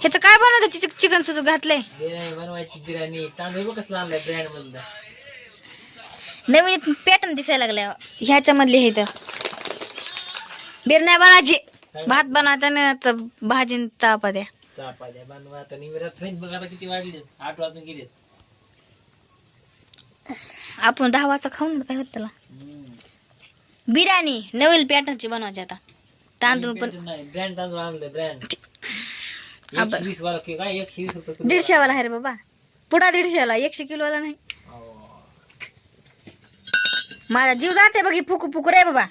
ह्याचं काय बनवतं चिकन सुद्धा घातलंय बिर्याणी बनवायची बिर्याणी तांदूळ बघ कसला आणलाय ब्रँड मधला नवीन पॅटर्न दिसायला लागल्या ह्याच्या मधले हे तर बिर्याणी बनायची भात बनवताना भाजी चपात्या चपात्या बनवा आता निवरात फ्रेंच बघा आता किती वाजले 8 वाजून गेले आपण 10 वाजता खाऊन काय होत त्याला बिर्याणी नवीन पॅटर्नची बनवायची आता तांदूळ पण ब्रँड तांदूळ आणलं ब्रँड 120 वाला काय 120 रुपये 150 वाला आहे रे बाबा पुढा 150 वाला 100 किलो वाला नाही माझा जीव जाते बघी फुकू फुकू रे बाबा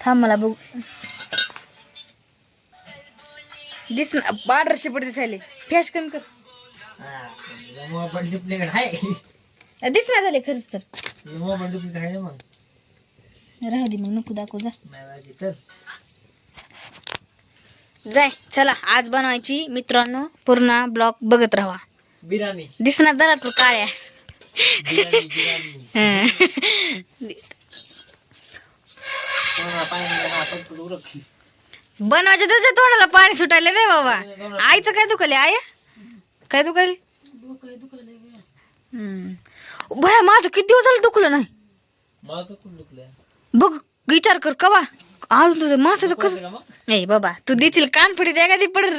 थांब मला बघ दिस ना बार्डर शिपट दिसायले फॅश कमी कर मोबाईल डुप्लिकेट आहे दिस ना झाले खरंच तर मोबाईल डुप्लिकेट आहे मग राहू दे मग नको दाखवू जा नाही तर जाय चला आज बनवायची मित्रांनो पूर्ण ब्लॉग बघत राहा बिर्याणी दिसणार झाला तू काळ्या बनवायच्या दिवशी तोंडाला पाणी सुटायले रे बाबा आईचं काय दुखले आय काय दुखले भया माझं किती दिवस झालं दुखलं नाही बघ विचार कर कवा आज तुझं मासाचं कसं ए बाबा तू देशील कान फडी द्या का ती पडत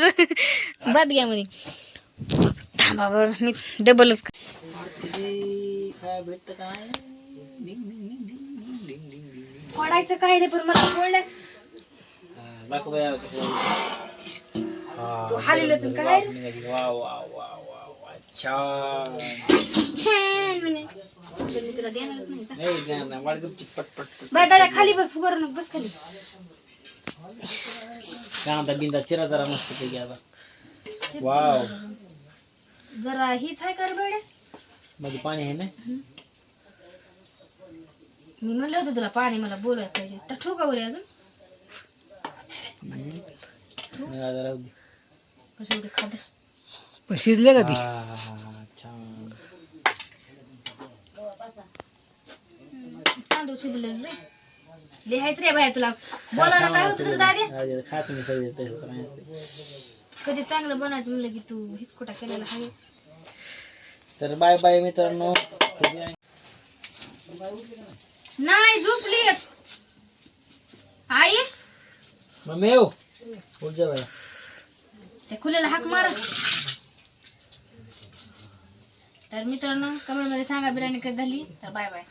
बाद घ्या मध्ये थांबा बरं मी डबलच फोडायचं काही नाही पण मला फोडल्यास तू हालेलं काय तुला देणारच नाही बाय दादा खाली बस वर नको बस खाली कांदा बिंदा चिरा जरा मस्त पैकी आता वाव जरा हीच आहे कर बेडे मध्ये पाणी आहे ना मी म्हणलं होतं तुला पाणी मला बोलायला पाहिजे ठोका बरे अजून कशी खात शिजले का ती तांदूळ शिजले रे लिहायचं रे बाय तुला बोलायला काय होतं तुला दादी खात नाही कधी चांगलं बनायचं म्हणलं की तू हिचकोटा केलेला आहे तर बाय बाय मित्रांनो नाही झोपली आई मम्मी येऊ पुढच्या वेळेला त्या खुल्याला हाक मार तर मित्रांनो कमेंट मध्ये सांगा बिर्याणी कधी झाली तर बाय बाय